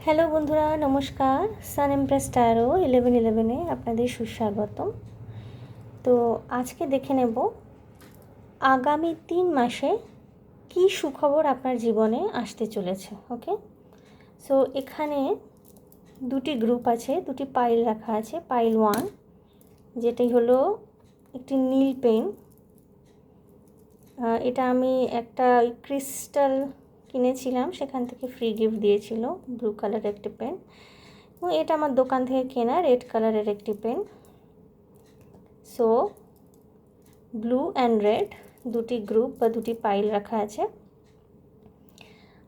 Hello বন্ধুরা, নমস্কার। সান empress taro 1111-এ আপনাদের সুস্বাগতম। তো আজকে দেখে নেব আগামী 3 মাসে কি সুখবর আপনার জীবনে আসতে চলেছে। ওকে, সো এখানে দুটি গ্রুপ আছে, দুটি পাইল রাখা আছে। পাইল 1 যেটি হলো একটি নীল পেন। এটা আমি একটা ক্রিস্টাল কিনেছিলাম, সেখান থেকে ফ্রি গিফট দিয়েছিল ব্লু কালারের একটি পেন, এবং এটা আমার দোকান থেকে কেনা রেড কালারের একটি pen. So blue and red দুটি গ্রুপ বা দুটি পাইল রাখা আছে,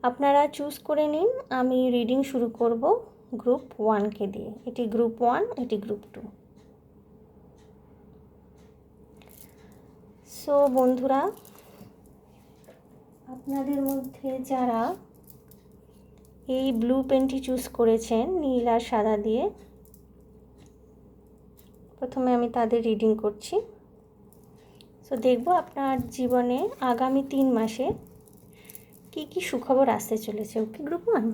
আপনারা চুজ করে নিন। আমি রিডিং শুরু করব গ্রুপ 1কে দিয়ে। এটি গ্রুপ 1, এটি গ্রুপ 2। সো বন্ধুরা, আপনাদের মধ্যে যারা এই ব্লু পেনটি চুজ করেছেন নীল আর সাদা দিয়ে, প্রথমে আমি তাদের রিডিং করছি। সো দেখব আপনার জীবনে আগামী 3 মাসে কি কি সুখবর আসতে চলেছে। ওকে, group 1।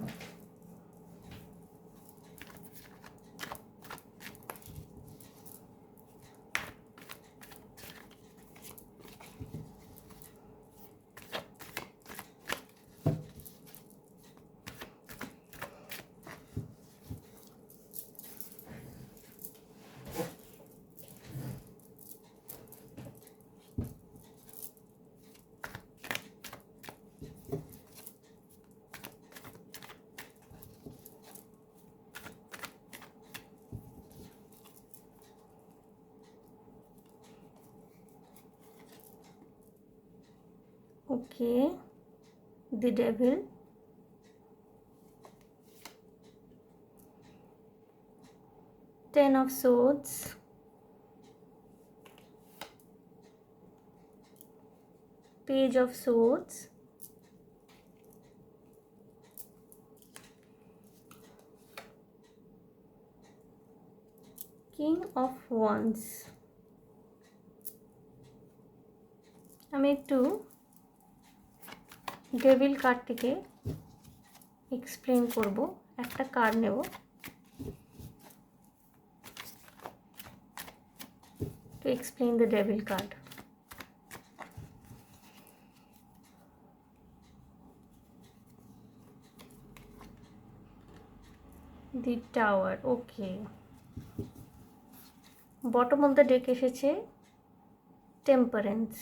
Okay, the devil, Ten of Swords, Page of Swords, King of Wands। আমি একটু ডেভিল কার্ডটিকে এক্সপ্লেন করব। একটা কার্ড নেব, to explain the devil card. The Tower. Okay, bottom of the deck এসেছে Temperance।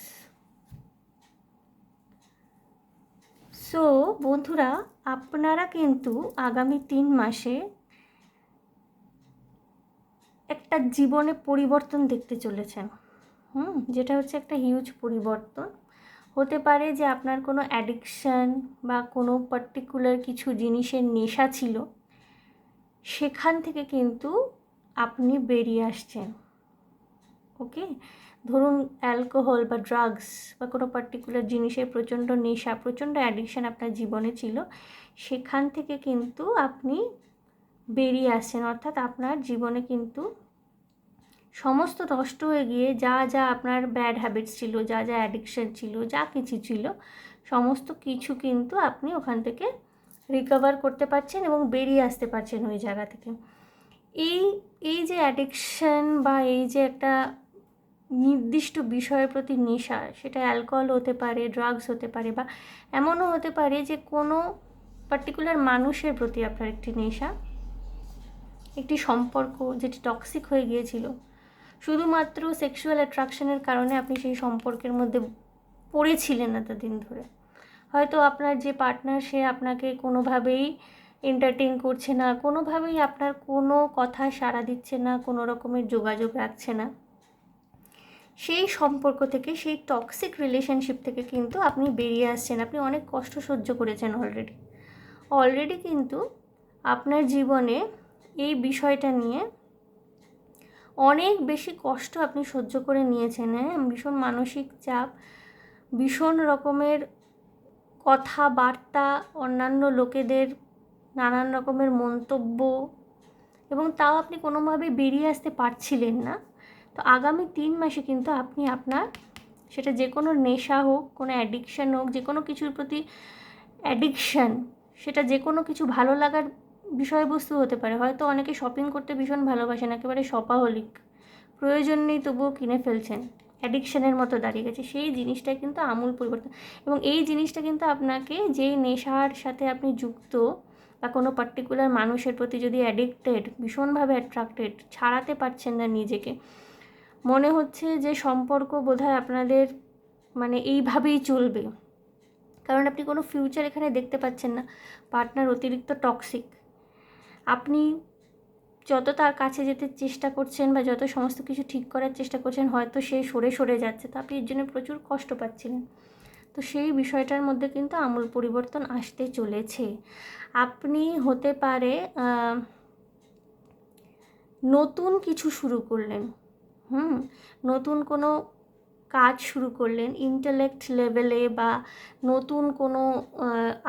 সো বন্ধুরা, আপনারা কিন্তু আগামী 3 মাসে একটা জীবনে পরিবর্তন দেখতে চলেছেন। যেটা হচ্ছে একটা হিউজ পরিবর্তন। হতে পারে যে আপনার কোনো অ্যাডিকশান বা কোনো পার্টিকুলার কিছু জিনিসের নেশা ছিল, সেখান থেকে কিন্তু আপনি বেরিয়ে আসছেন। ওকে, ধরুন অ্যালকোহল বা ড্রাগস বা কোনো পার্টিকুলার জিনিসের প্রচণ্ড নেশা, প্রচণ্ড অ্যাডিকশান আপনার জীবনে ছিল, সেখান থেকে কিন্তু আপনি বেরিয়ে আসছেন। অর্থাৎ আপনার জীবনে কিন্তু সমস্ত নষ্ট হয়ে গিয়ে যা যা আপনার ব্যাড হ্যাবিটস ছিল, যা যা অ্যাডিকশান ছিল, যা কিছু ছিল, সমস্ত কিছু কিন্তু আপনি ওখান থেকে রিকভার করতে পারছেন এবং বেরিয়ে আসতে পারছেন ওই জায়গা থেকে। এই যে অ্যাডিকশান বা এই যে একটা নির্দিষ্ট বিষয়ের প্রতি নেশা, সেটা অ্যালকোহল হতে পারে, ড্রাগস হতে পারে, বা এমনও হতে পারে যে কোনো পার্টিকুলার মানুষের প্রতি আপনার একটি নেশা, একটি সম্পর্ক যেটি টক্সিক হয়ে গিয়েছিল, শুধুমাত্র সেক্সুয়াল অ্যাট্রাকশনের কারণে আপনি সেই সম্পর্কের মধ্যে পড়েছিলেন এতদিন ধরে। হয়তো আপনার যে পার্টনার, সে আপনাকে কোনোভাবেই এন্টারটেইন করছে না, কোনোভাবেই আপনার কোনো কথা সাড়া দিচ্ছে না, কোনো রকমের যোগাযোগ রাখছে না। সেই সম্পর্ক থেকে, সেই টক্সিক রিলেশনশিপ থেকে কিন্তু আপনি বেরিয়ে আসছেন। আপনি অনেক কষ্ট সহ্য করেছেন অলরেডি কিন্তু আপনার জীবনে এই বিষয়টা নিয়ে অনেক বেশি কষ্ট আপনি সহ্য করে নিয়েছেন। ভীষণ মানসিক চাপ, ভীষণ রকমের কথাবার্তা, অন্যান্য লোকেদের নানান রকমের মন্তব্য, এবং তাও আপনি কোনোভাবেই বেরিয়ে আসতে পারছিলেন না। তো আগামী 3 মাসে কিন্তু আপনি আপনার, সেটা যে কোনো নেশা হোক, কোনো অ্যাডিকশান হোক, যে কোনো কিছুর প্রতি অ্যাডিকশান, সেটা যে কোনো কিছু ভালো লাগার বিষয়বস্তু হতে পারে। হয়তো অনেকে শপিং করতে ভীষণ ভালোবাসেন, একেবারে শপাহলিক, প্রয়োজন নেই তবুও কিনে ফেলছেন, অ্যাডিকশানের মতো দাঁড়িয়ে গেছে। সেই জিনিসটা কিন্তু আমূল পরিবর্তন। এবং এই জিনিসটা কিন্তু আপনাকে, যেই নেশার সাথে আপনি যুক্ত বা কোনো পার্টিকুলার মানুষের প্রতি যদি অ্যাডিক্টেড, ভীষণভাবে অ্যাট্রাক্টেড, ছাড়াতে পারছেন না নিজেকে, মনে হচ্ছে যে সম্পর্ক বোধহয় আপনাদের মানে এইভাবেই চলবে, কারণ আপনি কোনো ফিউচার এখানে দেখতে পাচ্ছেন না। পার্টনার অতিরিক্ত টক্সিক। আপনি যত তার কাছে যেতে চেষ্টা করছেন বা যত সমস্ত কিছু ঠিক করার চেষ্টা করছেন, হয়তো সে সরে সরে যাচ্ছে, তো আপনি এর জন্য প্রচুর কষ্ট পাচ্ছিলেন। তো সেই বিষয়টার মধ্যে কিন্তু আমূল পরিবর্তন আসতে চলেছে। আপনি হতে পারে নতুন কিছু শুরু করলেন, নতুন কোনো কাজ শুরু করলেন ইন্টেলেক্ট লেভেলে, বা নতুন কোনো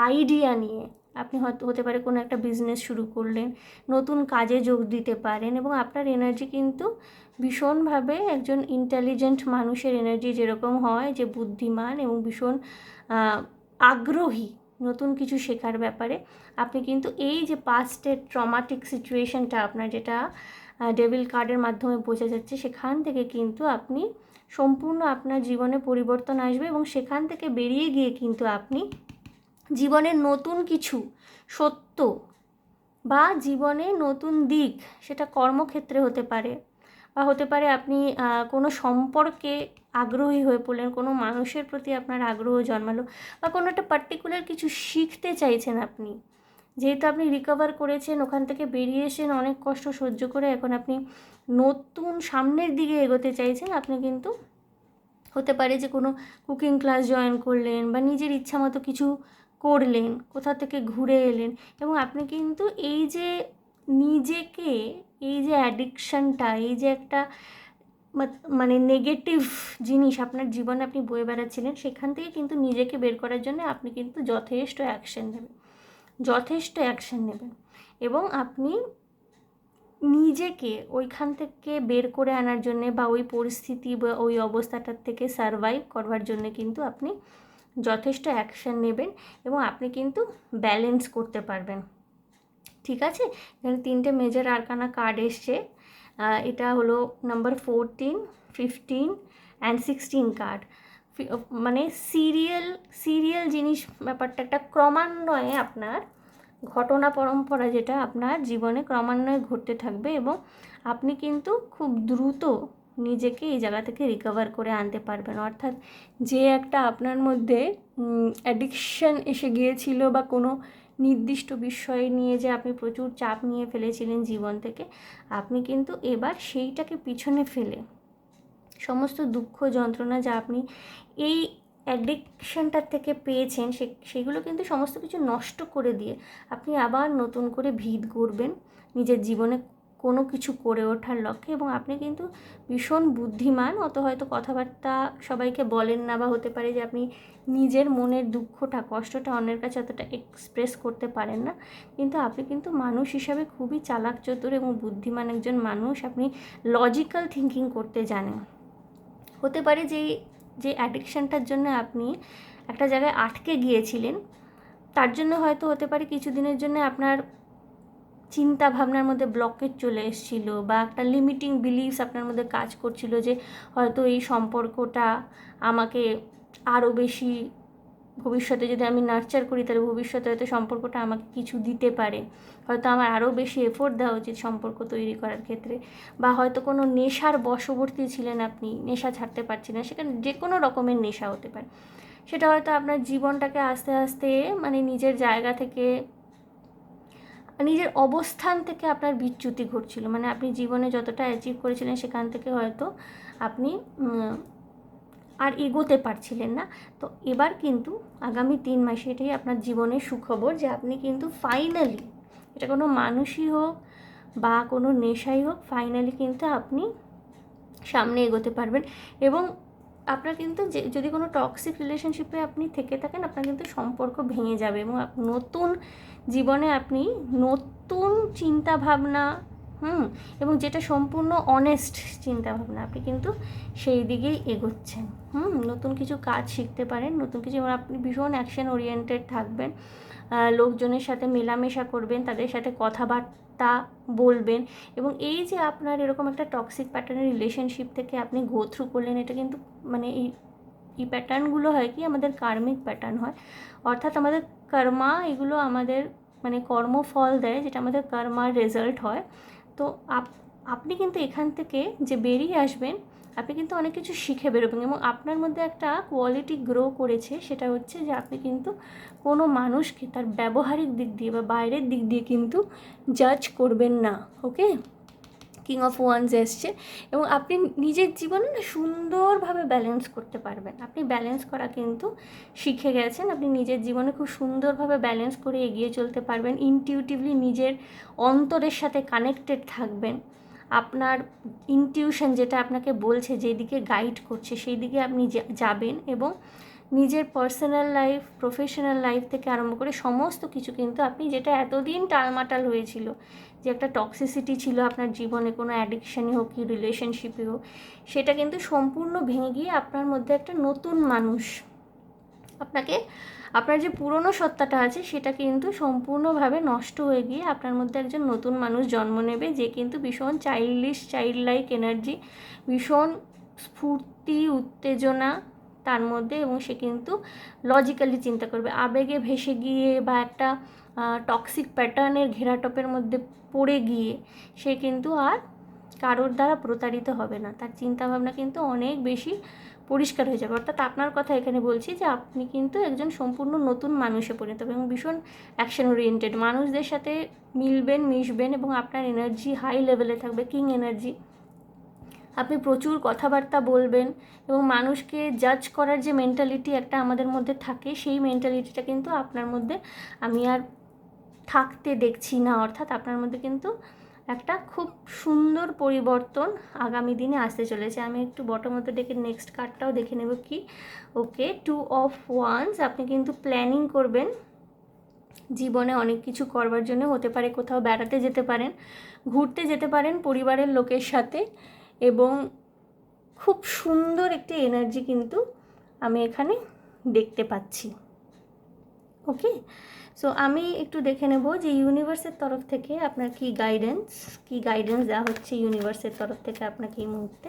আইডিয়া নিয়ে আপনি হয়তো হতে পারে কোনো একটা বিজনেস শুরু করলেন, নতুন কাজে যোগ দিতে পারেন। এবং আপনার এনার্জি কিন্তু ভীষণভাবে একজন ইন্টেলিজেন্ট মানুষের এনার্জি যেরকম হয়, যে বুদ্ধিমান এবং ভীষণ আগ্রহী নতুন কিছু শেখার ব্যাপারে, আপনি কিন্তু এই যে পাস্টের ট্রমাটিক সিচুয়েশনটা আপনার, যেটা ডেভিল কার্ডের মাধ্যমে বোঝা যাচ্ছে, সেখান থেকে কিন্তু আপনি সম্পূর্ণ আপনার জীবনে পরিবর্তন আসবে। এবং সেখান থেকে বেরিয়ে গিয়ে কিন্তু আপনি জীবনের নতুন কিছু সত্য বা জীবনে নতুন দিক, সেটা কর্মক্ষেত্রে হতে পারে, বা হতে পারে আপনি কোনো সম্পর্কে আগ্রহী হয়ে পড়লেন, কোনো মানুষের প্রতি আপনার আগ্রহ জন্মালো, বা কোনো একটা পার্টিকুলার কিছু শিখতে চাইছেন আপনি। যেহেতু আপনি রিকভার করেছেন, ওখান থেকে বেরিয়ে এসেছেন অনেক কষ্ট সহ্য করে, এখন আপনি নতুন সামনের দিকে এগোতে চাইছেন, আপনি কিন্তু হতে পারে যে কোনো কুকিং ক্লাস জয়েন করলেন, বা নিজের ইচ্ছা মতো কিছু করলেন, কোথা থেকে ঘুরে এলেন। এবং আপনি কিন্তু এই যে নিজেকে, এই যে অ্যাডিকশানটা, এই যে একটা মানে নেগেটিভ জিনিস আপনার জীবনে আপনি বয়ে বেড়াচ্ছিলেন, সেখান থেকে কিন্তু নিজেকে বের করার জন্য আপনি কিন্তু যথেষ্ট অ্যাকশন নেবেন। এবং আপনি নিজেকে ওইখান থেকে বের করে আনার জন্যে, বা ওই পরিস্থিতি বা ওই অবস্থাটার থেকে সারভাইভ করবার জন্যে কিন্তু আপনি যথেষ্ট অ্যাকশন নেবেন, এবং আপনি কিন্তু ব্যালেন্স করতে পারবেন। ঠিক আছে, এখানে 3টে মেজর আরকানা কার্ড এসছে। এটা হলো নাম্বার 14, 15 অ্যান্ড 16 কার্ড। মানে সিরিয়াল জিনিস, ব্যাপারটা একটা ক্রমান্বয়ে আপনার ঘটনা পরম্পরা, যেটা আপনার জীবনে ক্রমান্বয়ে ঘটতে থাকবে, এবং আপনি কিন্তু খুব দ্রুত নিজেকে এই জায়গা থেকে রিকভার করে আনতে পারবেন। অর্থাৎ যে একটা আপনার মধ্যে অ্যাডিকশন এসে গিয়েছিল, বা কোনো নির্দিষ্ট বিষয় নিয়ে যে আপনি প্রচুর চাপ নিয়ে ফেলেছিলেন জীবন থেকে, আপনি কিন্তু এবার সেইটাকে পিছনে ফেলে সমস্ত দুঃখ যন্ত্রণা যা আপনি এই অ্যাডিকশানটার থেকে পেয়েছেন, সেগুলো কিন্তু সমস্ত কিছু নষ্ট করে দিয়ে আপনি আবার নতুন করে ভিত গড়বেন নিজের জীবনে কোনো কিছু করে ওঠার লক্ষ্যে। এবং আপনি কিন্তু ভীষণ বুদ্ধিমান, অত হয়তো কথাবার্তা সবাইকে বলেন না, বা হতে পারে যে আপনি নিজের মনের দুঃখটা, কষ্টটা অন্যের কাছে অতটা এক্সপ্রেস করতে পারেন না, কিন্তু আপনি কিন্তু মানুষ হিসাবে খুবই চালাক চতুর এবং বুদ্ধিমান একজন মানুষ। আপনি লজিক্যাল থিঙ্কিং করতে জানেন। হতে পারে যে অ্যাডিকশানটার জন্য আপনি একটা জায়গায় আটকে গিয়েছিলেন, তার জন্য হয়তো হতে পারে কিছুদিনের জন্য আপনার চিন্তা ভাবনার মধ্যে ব্লকেজ চলে এসেছিল, বা একটা লিমিটিং বিলিভস আপনার মধ্যে কাজ করছিল, যে হয়তো এই সম্পর্কটা আমাকে আরও বেশি, ভবিষ্যতে যদি আমি নার্চার করি, তাহলে ভবিষ্যতে হয়তো সম্পর্কটা আমাকে কিছু দিতে পারে, হয়তো আমার আরও বেশি এফোর্ট দেওয়া উচিত সম্পর্ক তৈরি করার ক্ষেত্রে। বা হয়তো কোনো নেশার বশবর্তী ছিলেন আপনি, নেশা ছাড়তে পারছিলেন, সেখানে যে কোনো রকমের নেশা হতে পারে, সেটা হয়তো আপনার জীবনটাকে আস্তে আস্তে মানে নিজের জায়গা থেকে, নিজের অবস্থান থেকে আপনার বিচ্যুতি ঘটছিল। মানে আপনি জীবনে যতটা অ্যাচিভ করেছিলেন, সেখান থেকে হয়তো আপনি আর এগোতে পারছিলেন না। তো এবার কিন্তু আগামী 3 মাসে, এটাই আপনার জীবনের সুখবর, যে আপনি কিন্তু ফাইনালি, এটা কোনো মানুষই হোক বা কোনো নেশাই হোক, ফাইনালি কিন্তু আপনি সামনে এগোতে পারবেন। এবং আপনার কিন্তু যদি কোনো টক্সিক রিলেশনশিপে আপনি থেকে থাকেন, আপনার কিন্তু সম্পর্ক ভেঙে যাবে, এবং নতুন জীবনে আপনি নতুন চিন্তাভাবনা, এবং যেটা সম্পূর্ণ অনেস্ট চিন্তাভাবনা, আপনি কিন্তু সেই দিকেই এগোচ্ছেন। নতুন কিছু কাজ শিখতে পারেন, নতুন কিছু, এবং আপনি ভীষণ অ্যাকশন ওরিয়েন্টেড থাকবেন। লোকজনের সাথে মেলামেশা করবেন, তাদের সাথে কথাবার্তা বলবেন। এবং এই যে আপনার এরকম একটা টক্সিক প্যাটার্নের রিলেশনশিপ থেকে আপনি গো থ্রু করলেন, এটা কিন্তু মানে এই প্যাটার্নগুলো হয় কি আমাদের কার্মিক প্যাটার্ন হয়, অর্থাৎ আমাদের কর্মা, এগুলো আমাদের মানে কর্মফল দেয়, যেটা আমাদের কর্মার রেজাল্ট হয়। তো আপনি কিন্তু এখান থেকে যে বেরিয়ে আসবেন, আপনি কিন্তু অনেক কিছু শিখে বেরোবেন এবং আপনার মধ্যে একটা কোয়ালিটি গ্রো করেছে, সেটা হচ্ছে যে আপনি কিন্তু কোনো মানুষকে তার ব্যবহারিক দিক দিয়ে বা বাইরের দিক দিয়ে কিন্তু জাজ করবেন না। ওকে, কিং অফ ওয়ান্স এসছে এবং আপনি নিজের জীবনে না সুন্দরভাবে ব্যালেন্স করতে পারবেন। আপনি ব্যালেন্স করা কিন্তু শিখে গেছেন, আপনি নিজের জীবনে খুব সুন্দরভাবে ব্যালেন্স করে এগিয়ে চলতে পারবেন। ইনটিউটিভলি নিজের অন্তরের সাথে কানেক্টেড থাকবেন। আপনার ইনটিউশন যেটা আপনাকে বলছে, যেদিকে গাইড করছে, সেই দিকে আপনি যাবেন এবং নিজের পার্সোনাল লাইফ, প্রফেশনাল লাইফ থেকে আরম্ভ করে সমস্ত কিছু কিন্তু আপনি, যেটা এতদিন টালমাটাল হয়েছিল, যে একটা টক্সিসিটি ছিল আপনার জীবনে, কোনো অ্যাডিকশানই হোক কি রিলেশনশিপে হোক, সেটা কিন্তু সম্পূর্ণ ভেঙে গিয়ে আপনার মধ্যে একটা নতুন মানুষ, আপনার যে পুরনো সত্তাটা আছে সেটা কিন্তু সম্পূর্ণভাবে নষ্ট হয়ে গিয়ে আপনার মধ্যে একজন নতুন মানুষ জন্ম নেবে, যে কিন্তু ভীষণ চাইল্ড লাইক এনার্জি, ভীষণ স্ফূর্তি, উত্তেজনা তার মধ্যে, এবং সে কিন্তু লজিক্যালি চিন্তা করবে। আবেগে ভেসে গিয়ে বা একটা টক্সিক প্যাটার্নের ঘেরাটপের মধ্যে পড়ে গিয়ে সে কিন্তু আর কারোর দ্বারা প্রতারিত হবে না। তার চিন্তাভাবনা কিন্তু অনেক বেশি পরিষ্কার হয়ে যাবে। অর্থাৎ আপনার কথা এখানে বলছি যে আপনি কিন্তু একজন সম্পূর্ণ নতুন মানুষে পরিণত হবে এবং ভীষণ অ্যাকশন ওরিয়েন্টেড, মানুষদের সাথে মিলবেন, মিশবেন এবং আপনার এনার্জি হাই লেভেলে থাকবে, কিং এনার্জি। আপনি প্রচুর কথাবার্তা বলবেন এবং মানুষকে জাজ করার যে মেন্টালিটি একটা আমাদের মধ্যে থাকে, সেই মেন্টালিটিটা কিন্তু আপনার মধ্যে আমি আর থাকতে দেখছি না। অর্থাৎ আপনার মধ্যে কিন্তু একটা খুব সুন্দর পরিবর্তন আগামী দিনে আসতে চলেছে। আমি একটু বটমতে ডেকে নেক্সট কার্ডটাও দেখে নেব কি। ওকে, 2 অফ ওয়ান্স। আপনি কিন্তু প্ল্যানিং করবেন জীবনে অনেক কিছু করবার জন্য, হতে পারে কোথাও বেড়াতে যেতে পারেন, ঘুরতে যেতে পারেন পরিবারের লোকের সাথে, এবং খুব সুন্দর একটি এনার্জি কিন্তু আমি এখানে দেখতে পাচ্ছি। ওকে, সো আমি একটু দেখে নেব যে ইউনিভার্সের তরফ থেকে আপনার কি গাইডেন্স দেওয়া হচ্ছে ইউনিভার্সের তরফ থেকে আপনাকে এই মুহূর্তে।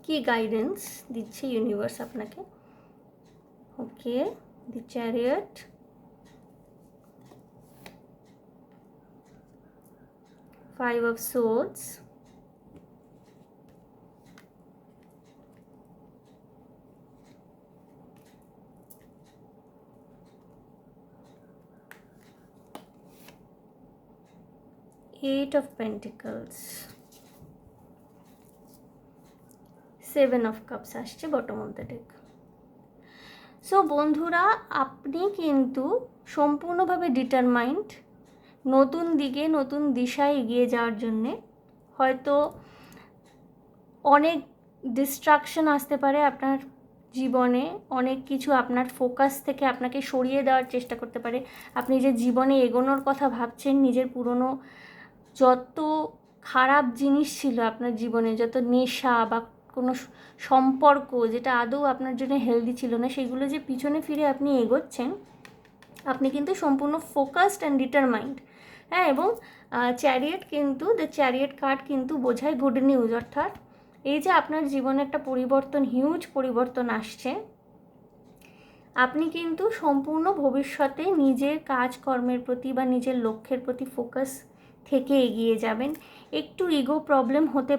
কি গাইডেন্স দিচ্ছে ইউনিভার্স আপনাকে? Okay, the chariot, 5 of swords,8 of pentacles, 7 of cups আসছে bottom of the deck. So বন্ধুরা, আপনি কিন্তু সম্পূর্ণভাবে ডিটারমাইন্ড নতুন দিকে, নতুন দিশায় এগিয়ে যাওয়ার জন্যে। হয়তো অনেক ডিস্ট্রাকশন আসতে পারে আপনার জীবনে, অনেক কিছু আপনার ফোকাস থেকে আপনাকে সরিয়ে দেওয়ার চেষ্টা করতে পারে। আপনি যে জীবনে এগোনোর কথা ভাবছেন, নিজের পুরনো যত খারাপ জিনিস ছিল আপনার জীবনে, যত নেশা বা কোনো সম্পর্ক যেটা আদৌ আপনার জন্য হেলদি ছিল না, সেগুলো যে পিছনে ফিরে আপনি এগোচ্ছেন, আপনি কিন্তু সম্পূর্ণ ফোকাসড অ্যান্ড ডিটারমাইন্ড। হ্যাঁ, এবং চ্যারিয়েট কিন্তু, দ্য চ্যারিয়েট কার্ড কিন্তু বোঝায় গুড নিউজ। অর্থাৎ এই যে আপনার জীবনে একটা পরিবর্তন, হিউজ পরিবর্তন আসছে, আপনি কিন্তু সম্পূর্ণ ভবিষ্যতে নিজের কাজকর্মের প্রতি বা নিজের লক্ষ্যের প্রতি ফোকাস থেকে এগিয়ে যাবেন। একটু ইগো প্রবলেম হতে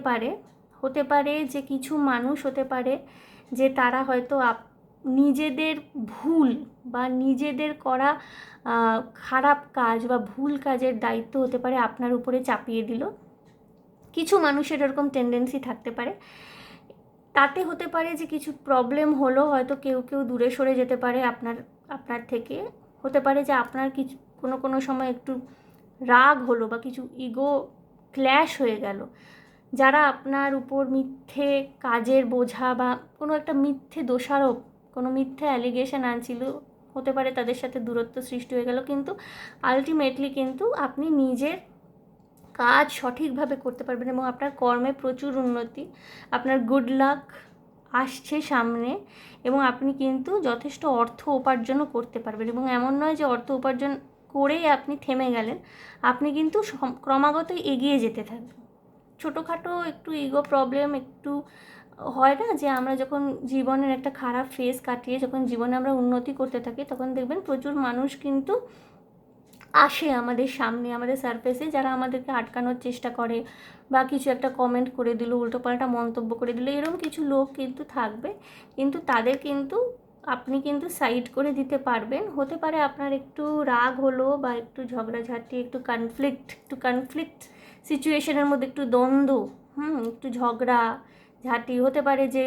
পারে যে কিছু মানুষ হতে পারে যে তারা হয়তো নিজেদের ভুল বা নিজেদের করা খারাপ কাজ বা ভুল কাজের দায়িত্ব হতে পারে আপনার উপরে চাপিয়ে দিল। কিছু মানুষের এরকম টেন্ডেন্সি থাকতে পারে। তাতে হতে পারে যে কিছু প্রবলেম হলো, হয়তো কেউ দূরে সরে যেতে পারে আপনার থেকে। হতে পারে যে আপনার কিছু কোনো সময় একটু রাগ হলো বা কিছু ইগো ক্ল্যাশ হয়ে গেল। যারা আপনার উপর মিথ্যে কাজের বোঝা বা কোনো একটা মিথ্যে দোষারোপ কোনো মিথ্যে অ্যালিগেশন আনছিল, হতে পারে তাদের সাথে দূরত্ব সৃষ্টি হয়ে গেল, কিন্তু আলটিমেটলি কিন্তু আপনি নিজের কাজ সঠিকভাবে করতে পারবেন এবং আপনার কর্মে প্রচুর উন্নতি, আপনার গুড লাক আসছে সামনে এবং আপনি কিন্তু যথেষ্ট অর্থ উপার্জনও করতে পারবেন। এবং এমন নয় যে অর্থ উপার্জন করেই আপনি থেমে গেলেন, আপনি কিন্তু ক্রমাগত এগিয়ে যেতে থাকবেন। ছোটোখাটো একটু ইগো প্রবলেম একটু হয় না, যে আমরা যখন জীবনের একটা খারাপ ফেজ কাটিয়ে যখন জীবনে আমরা উন্নতি করতে থাকি, তখন দেখবেন প্রচুর মানুষ কিন্তু আসে আমাদের সামনে, আমাদের সারফেসে, যারা আমাদেরকে আটকানোর চেষ্টা করে বা কিছু একটা কমেন্ট করে দিল, উল্টোপাল্টা মন্তব্য করে দিল, এরকম কিছু লোক কিন্তু থাকবে, কিন্তু তাদের কিন্তু আপনি কিন্তু সাইড করে দিতে পারবেন। হতে পারে আপনার একটু রাগ হলো বা একটু ঝগড়াঝাটি, একটু কনফ্লিক্ট সিচুয়েশনের মধ্যে একটু দ্বন্দ্ব, একটু ঝগড়া ঝাঁটি, হতে পারে যে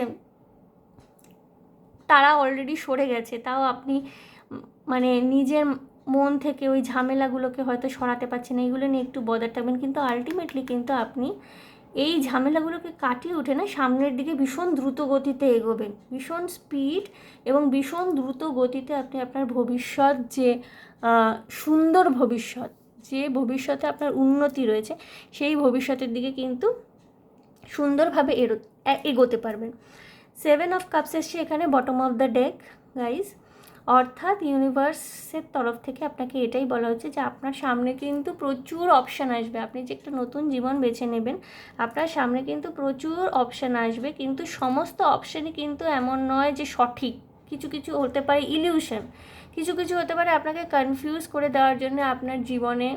তারা অলরেডি সরে গেছে, তাও আপনি মানে নিজের মন থেকে ওই ঝামেলাগুলোকে হয়তো সরাতে পারছেন না, এইগুলো নিয়ে একটু বদার থাকবেন, কিন্তু আলটিমেটলি কিন্তু আপনি এই ঝামেলাগুলোকে কাটিয়ে উঠে না সামনের দিকে ভীষণ দ্রুত গতিতে এগোবেন, ভীষণ স্পিড এবং ভীষণ দ্রুত গতিতে আপনি আপনার ভবিষ্যৎ, যে সুন্দর ভবিষ্যৎ, যে ভবিষ্যতে আপনার উন্নতি রয়েছে, সেই ভবিষ্যতের দিকে কিন্তু সুন্দরভাবে এগোতে পারবেন। 7 অফ কাপস এসছে এখানে bottom of the day guys, অর্থাৎ ইউনিভার্সের তরফ থেকে আপনাকে এটাই বলা হচ্ছে যে আপনার সামনে কিন্তু প্রচুর অপশান আসবে। আপনি যে একটা নতুন জীবন বেছে নেবেন, আপনার সামনে কিন্তু প্রচুর অপশান আসবে, কিন্তু সমস্ত অপশানই কিন্তু এমন নয় যে সঠিক। কিছু কিছু হতে পারে ইলিউশন, কিছু কিছু হতে পারে আপনাকে কনফিউজ করে দেওয়ার জন্য আপনার জীবনে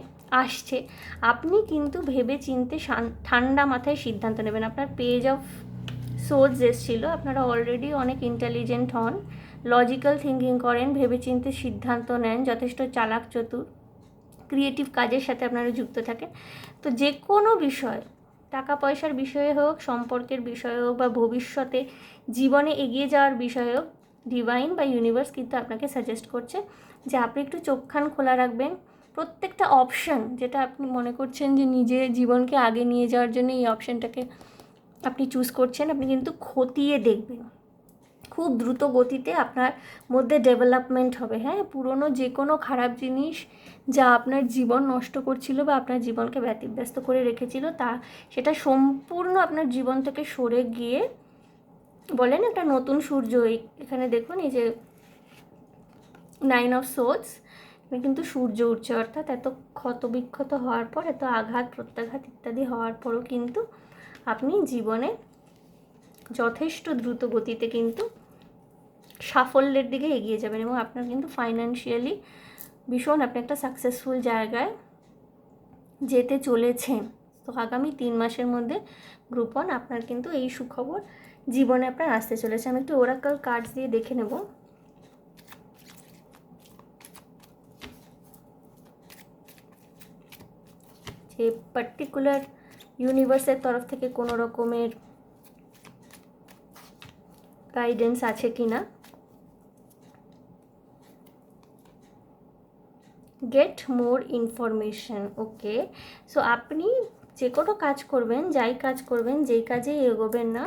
আসছে। আপনি কিন্তু ভেবে চিনতে ঠান্ডা মাথায় সিদ্ধান্ত নেবেন। আপনার পেজ অফ সোর্স এসেছিলো, আপনারা অলরেডি অনেক ইন্টেলিজেন্ট হন, লজিক্যাল থিঙ্কিং করেন, ভেবেচিন্তে সিদ্ধান্ত নেন, যথেষ্ট চালাক চতুর, ক্রিয়েটিভ কাজের সাথে আপনারা যুক্ত থাকেন। তো যে কোনো বিষয়, টাকা পয়সার বিষয়ে হোক, সম্পর্কের বিষয়ে হোক, বা ভবিষ্যতে জীবনে এগিয়ে যাওয়ার বিষয়ে হোক, ডিভাইন বা ইউনিভার্স কিন্তু আপনাকে সাজেস্ট করছে যে আপনি একটু চোখ কান খোলা রাখবেন। প্রত্যেকটা অপশান যেটা আপনি মনে করছেন যে নিজের জীবনকে আগে নিয়ে যাওয়ার জন্য এই অপশানটাকে আপনি চুজ করছেন, আপনি কিন্তু খতিয়ে দেখবেন। খুব দ্রুত গতিতে আপনার মধ্যে ডেভেলপমেন্ট হবে। হ্যাঁ, পুরনো যে কোনো খারাপ জিনিস যা আপনার জীবন নষ্ট করছিল বা আপনার জীবনকে ব্যতিব্যস্ত করে রেখেছিল, সেটা সম্পূর্ণ আপনার জীবন থেকে সরে গিয়ে বলেন একটা নতুন সূর্য। এখানে দেখুন এই যে 9 অফ সোর্স, কিন্তু সূর্য উঠছে, অর্থাৎ এত ক্ষতবিক্ষত হওয়ার পর, এত আঘাত প্রত্যাঘাত ইত্যাদি হওয়ার পরও কিন্তু আপনি জীবনে যথেষ্ট দ্রুত গতিতে কিন্তু সাফল্যের দিকে এগিয়ে যাবেন এবং আপনার কিন্তু ফাইন্যান্সিয়ালি ভীষণ আপনি একটা সাকসেসফুল জায়গায় যেতে চলেছেন। তো আগামী 3 মাসের মধ্যে গ্রুপ 1 আপনার কিন্তু এই সুখবর জীবনে আপনার আসতে চলেছে। আমি একটু ওরাকল কার্ডস দিয়ে দেখে নেব যে পার্টিকুলার ইউনিভার্সের তরফ থেকে কোনো রকমের গাইডেন্স আছে কি না। Get more information. Okay, so আপনি যে কোনো কাজ করবেন, যাই কাজ করবেন, যেই কাজেই এগোবেন না,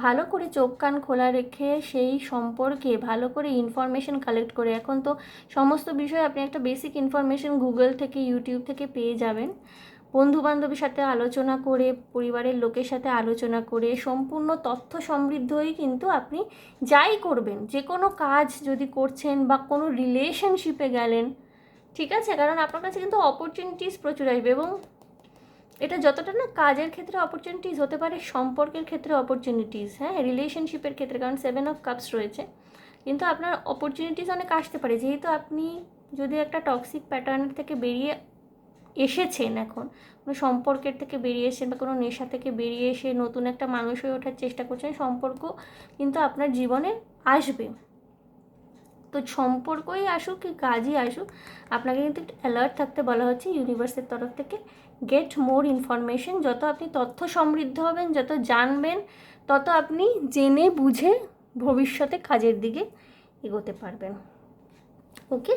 ভালো করে চোখ কান খোলা রেখে সেই সম্পর্কে ভালো করে ইনফরমেশন কালেক্ট করে, এখন তো সমস্ত বিষয় আপনি একটা বেসিক ইনফরমেশন গুগল থেকে, ইউটিউব থেকে পেয়ে যাবেন। বন্ধুবান্ধবের সাথে আলোচনা করে, পরিবারের লোকের সাথে আলোচনা করে, সম্পূর্ণ তথ্য সমৃদ্ধই কিন্তু আপনি যাই করবেন, যে কোনো কাজ যদি করছেন বা কোনো রিলেশনশিপে গেলেন, ঠিক আছে, কারণ আপনার কাছে কিন্তু অপরচুনিটিস প্রচুর আসবে এবং এটা যতটা না কাজের ক্ষেত্রে অপরচুনিটিস হতে পারে, সম্পর্কের ক্ষেত্রে অপরচুনিটিস, হ্যাঁ, রিলেশনশিপের ক্ষেত্রে, কারণ 7 অফ কাপস রয়েছে, কিন্তু আপনার অপরচুনিটিস অনেক আসতে পারে। যেহেতু আপনি যদি একটা টক্সিক প্যাটার্ন থেকে বেরিয়ে এসেছেন, এখন কোনো সম্পর্কের থেকে বেরিয়ে এসেছেন বা কোনো নেশা থেকে বেরিয়ে এসে নতুন একটা মানুষ হয়ে ওঠার চেষ্টা করছেন, সম্পর্ক কিন্তু আপনার জীবনে আসবে। তো সম্পর্কই আসুক কি কাজই আসুক, আপনাকে কিন্তু একটু অ্যালার্ট থাকতে বলা হচ্ছে ইউনিভার্সের তরফ থেকে। গেট মোর ইনফরমেশন, যত আপনি তথ্য সমৃদ্ধ হবেন, যত জানবেন, তত আপনি জেনে বুঝে ভবিষ্যতে কাজের দিকে এগোতে পারবেন। ওকে,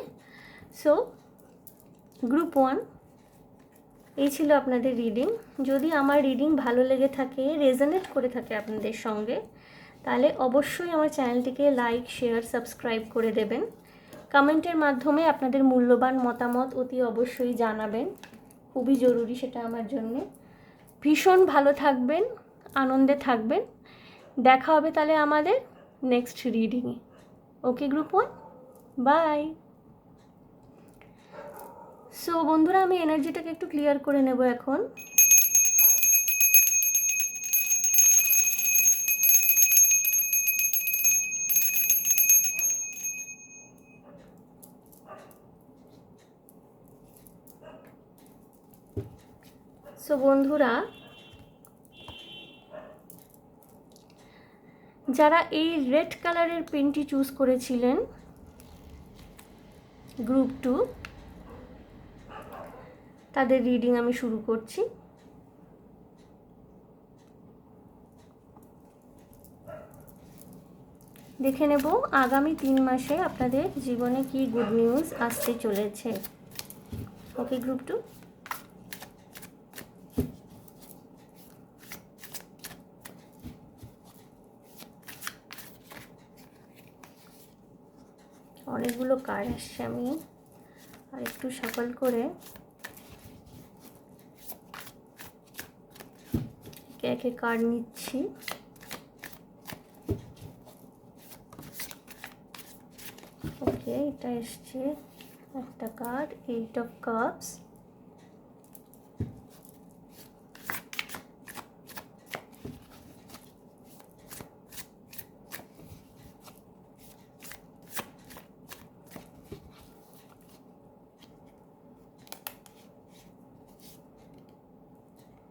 সো গ্রুপ 1 এই ছিল আপনাদের রিডিং। যদি আমার রিডিং ভালো লেগে থাকে, রেজোনেট করে থাকে আপনাদের সঙ্গে, তাহলে অবশ্যই আমার চ্যানেলটিকে লাইক, শেয়ার, সাবস্ক্রাইব করে দেবেন। কমেন্টের মাধ্যমে আপনাদের মূল্যবান মতামত অতি অবশ্যই জানাবেন, খুবই জরুরি সেটা আমার জন্যে। ভীষণ ভালো থাকবেন, আনন্দে থাকবেন। দেখা হবে তাহলে আমাদের নেক্সট রিডিংয়ে। Okay group 1, bye. সো বন্ধুরা, আমি এনার্জিটাকে একটু ক্লিয়ার করে নেব এখন। সো বন্ধুরা, যারা এই রেড কালারের পেনটি চুজ করেছিলেন গ্রুপ 2, তাদের রিডিং আমি শুরু করছি। দেখে নেব আগামী 3 মাসে আপনাদের জীবনে কি গুড নিউজ আসতে চলেছে। ওকে গ্রুপ 2, অনেকগুলো কার্ড আসছে, আমি আর একটু শাফল করে একে একে কার্ড নিচ্ছি। ওকে, এটা এসছে একটা card, 8 of cups,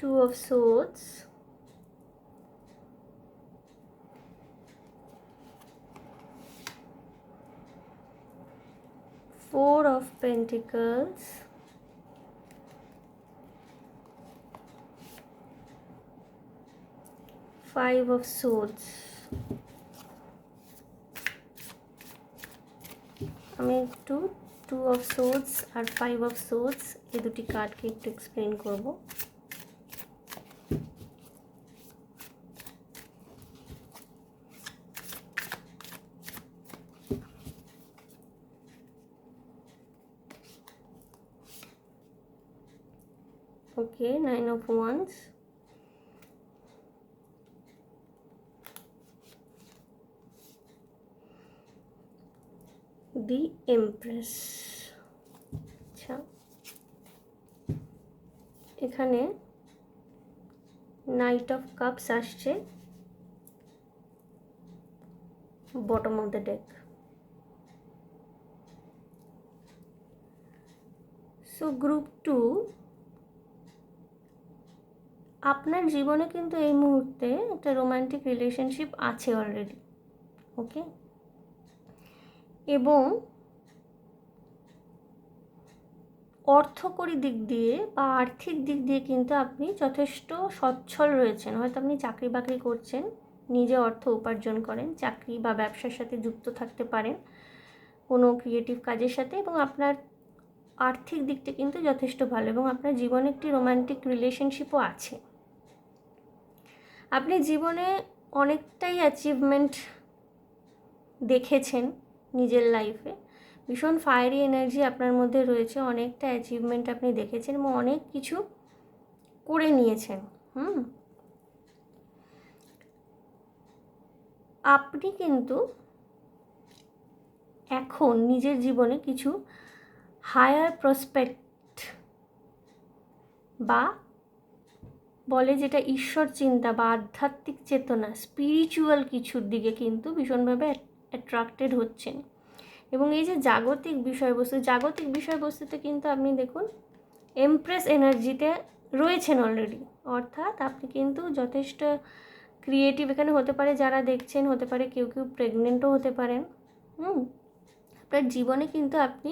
Two of Swords, Four of Pentacles, Five of Swords। আমি একটু 2 of Swords R 5 of Swords এই দুটি কার্ডকে একটু এক্সপ্লেন করব। ওকে, 9 of Wands, দি এমপ্রেস। আচ্ছা, এখানে নাইট অফ কাপস আসছে bottom of the deck. So group 2, আপনার জীবনে কিন্তু এই মুহূর্তে একটা রোমান্টিক রিলেশনশিপ আছে অলরেডি। ওকে, এবং অর্থকরী দিক দিয়ে বা আর্থিক দিক দিয়ে কিন্তু আপনি যথেষ্ট সচ্ছল রয়েছেন। হয়তো আপনি চাকরি বাকরি করছেন, নিজে অর্থ উপার্জন করেন, চাকরি বা ব্যবসার সাথে যুক্ত থাকতে পারেন, কোনো ক্রিয়েটিভ কাজের সাথে, এবং আপনার আর্থিক দিকটা কিন্তু যথেষ্ট ভালো, এবং আপনার জীবনে একটি রোমান্টিক রিলেশনশিপও আছে। আপনি জীবনে অনেকটাই অ্যাচিভমেন্ট দেখেছেন নিজের লাইফে, ভীষণ ফায়ারি এনার্জি আপনার মধ্যে রয়েছে, অনেকটা অ্যাচিভমেন্ট আপনি দেখেছেন এবং অনেক কিছু করে নিয়েছেন। আপনি কিন্তু এখন নিজের জীবনে কিছু হায়ার প্রসপেক্ট বা বলে যেটা ঈশ্বর চিন্তা বা আধ্যাত্মিক চেতনা, স্পিরিচুয়াল কিছুর দিকে কিন্তু ভীষণভাবে অ্যাট্রাক্টেড হচ্ছেন। এবং এই যে জাগতিক বিষয়বস্তুতে কিন্তু আপনি দেখুন এমপ্রেস এনার্জিতে রয়েছেন অলরেডি, অর্থাৎ আপনি কিন্তু যথেষ্ট ক্রিয়েটিভ এখানে হতে পারে, যারা দেখছেন হতে পারে কেউ প্রেগনেন্টও হতে পারেন। আপনার জীবনে কিন্তু আপনি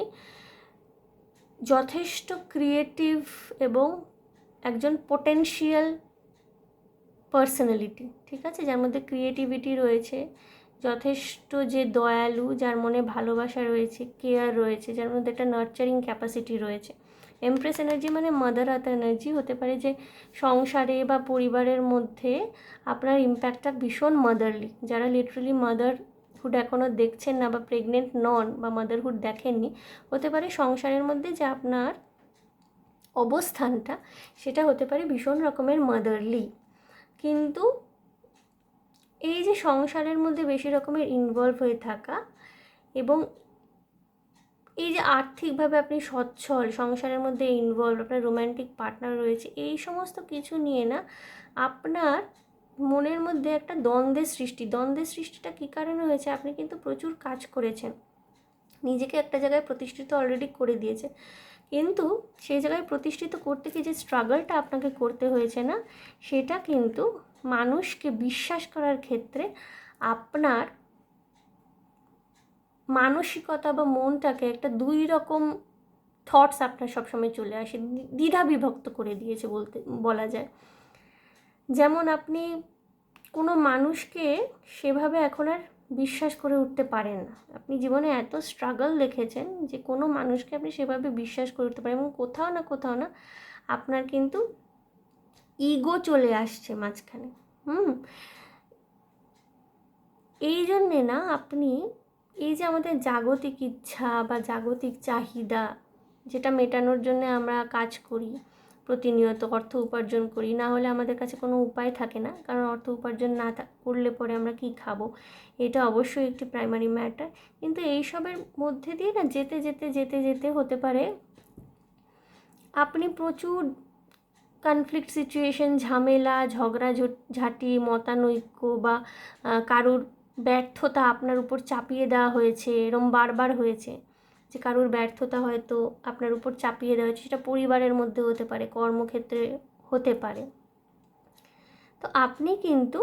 যথেষ্ট ক্রিয়েটিভ এবং একজন পোটেনশিয়াল পার্সোনালিটি, ঠিক আছে, যার মধ্যে ক্রিয়েটিভিটি রয়েছে, যথেষ্ট যে দয়ালু, যার মনে ভালোবাসা রয়েছে, কেয়ার রয়েছে, যার মধ্যে একটা নার্চারিং ক্যাপাসিটি রয়েছে। এমপ্রেস এনার্জি মানে মাদার আর্থ এনার্জি। হতে পারে যে সংসারে বা পরিবারের মধ্যে আপনার ইম্প্যাক্টটা ভীষণ মাদারলি। যারা লিটারালি মাদারহুড এখনও দেখছেন না বা প্রেগনেন্ট নন বা মাদারহুড দেখেননি, হতে পারে সংসারের মধ্যে যে আপনার অবস্থানটা সেটা হতে পারে ভীষণ রকমের মাদারলি। কিন্তু এই যে সংসারের মধ্যে বেশি রকমের ইনভলভ হয়ে থাকা এবং এই যে আর্থিকভাবে আপনি সচ্ছল, সংসারের মধ্যে ইনভলভ, আপনার রোম্যান্টিক পার্টনার রয়েছে, এই সমস্ত কিছু নিয়ে না আপনার মনের মধ্যে একটা দ্বন্দ্বের সৃষ্টিটা কী কারণে হয়েছে? আপনি কিন্তু প্রচুর কাজ করেছেন, নিজেকে একটা জায়গায় প্রতিষ্ঠিত অলরেডি করে দিয়েছে, কিন্তু সেই জায়গায় প্রতিষ্ঠিত করতে গিয়ে যে স্ট্রাগলটা আপনাকে করতে হয়েছে না, সেটা কিন্তু মানুষকে বিশ্বাস করার ক্ষেত্রে আপনার মানসিকতা বা মনটাকে একটা দুই রকম থটস আপনার সবসময় চলে আসে, দ্বিধা বিভক্ত করে দিয়েছে বলা যায়। যেমন আপনি কোনো মানুষকে সেভাবে এখন আর বিশ্বাস করে উঠতে পারেন না। আপনি জীবনে এত স্ট্রাগল দেখেছেন যে কোনো মানুষকে আপনি সেভাবে বিশ্বাস করে উঠতে পারেন, এবং কোথাও না আপনার কিন্তু ইগো চলে আসছে মাঝখানে। এই জন্যে না আপনি এই যে আমাদের জাগতিক ইচ্ছা বা জাগতিক চাহিদা, যেটা মেটানোর জন্য আমরা কাজ করি, প্রতিনিয়ত অর্থ উপার্জন করি, না হলে আমাদের কাছে কোনো উপায় থাকে না, কারণ অর্থ উপার্জন না করলে পরে আমরা কি খাবো, এটা অবশ্যই একটি প্রাইমারি ম্যাটার। কিন্তু এইসবের মধ্যে দিয়ে না যেতে যেতে যেতে যেতে হতে পারে আপনি প্রচুর কনফ্লিক্ট সিচুয়েশন, ঝামেলা, ঝগড়াঝাটি, মতানৈক্য বা কারুর ব্যর্থতা আপনার উপর চাপিয়ে দেওয়া হয়েছে, এরম বারবার হয়েছে যে কারুর ব্যর্থতা হয়তো আপনার উপর চাপিয়ে দেওয়া হয়েছে, সেটা পরিবারের মধ্যে হতে পারে, কর্মক্ষেত্রে হতে পারে। তো আপনি কিন্তু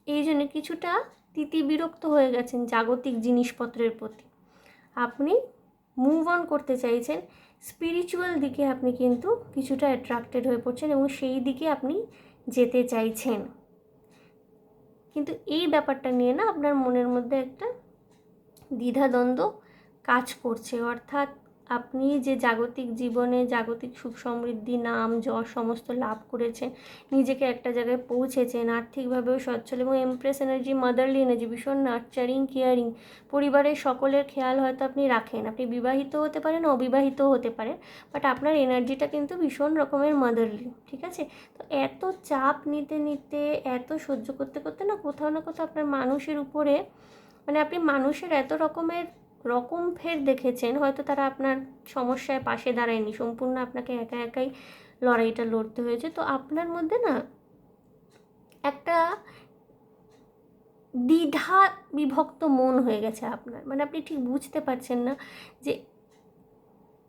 এই জন্য কিছুটা তিতিবিরক্ত হয়ে গেছেন জাগতিক জিনিসপত্রের প্রতি। আপনি মুভ অন করতে চাইছেন, স্পিরিচুয়াল দিকে আপনি কিন্তু কিছুটা অ্যাট্রাক্টেড হয়ে পড়ছেন এবং সেই দিকে আপনি যেতে চাইছেন। কিন্তু এই ব্যাপারটা নিয়ে না আপনার মনের মধ্যে একটা দ্বিধাদ্বন্দ্ব কাজ করছে, অর্থাৎ আপনি যে জাগতিক জীবনে জাগতিক সুখ সমৃদ্ধি, নাম যশ সমস্ত লাভ করেছেন, নিজেকে একটা জায়গায় পৌঁছেছেন, আর্থিকভাবেও সচ্ছল, এবং এমপ্রেস এনার্জি মাদারলি এনার্জি, ভীষণ নার্চারিং, কেয়ারিং, পরিবারের সকলের খেয়াল হয়তো আপনি রাখেন, আপনি বিবাহিত হতে পারেন, অবিবাহিত হতে পারেন, বাট আপনার এনার্জিটা কিন্তু ভীষণ রকমের মাদারলি, ঠিক আছে? তো এত চাপ নিতে নিতে, এত সহ্য করতে করতে না কোথাও আপনার মানুষের উপরে, মানে আপনি মানুষের এত রকম ফের দেখেছেন, হয়তো তারা আপনার সমস্যায় পাশে দাঁড়ায়নি, সম্পূর্ণ আপনাকে একা একাই লড়াইটা লড়তে হয়েছে। তো আপনার মধ্যে না একটা দ্বিধা বিভক্ত মন হয়ে গেছে আপনার, মানে আপনি ঠিক বুঝতে পারছেন না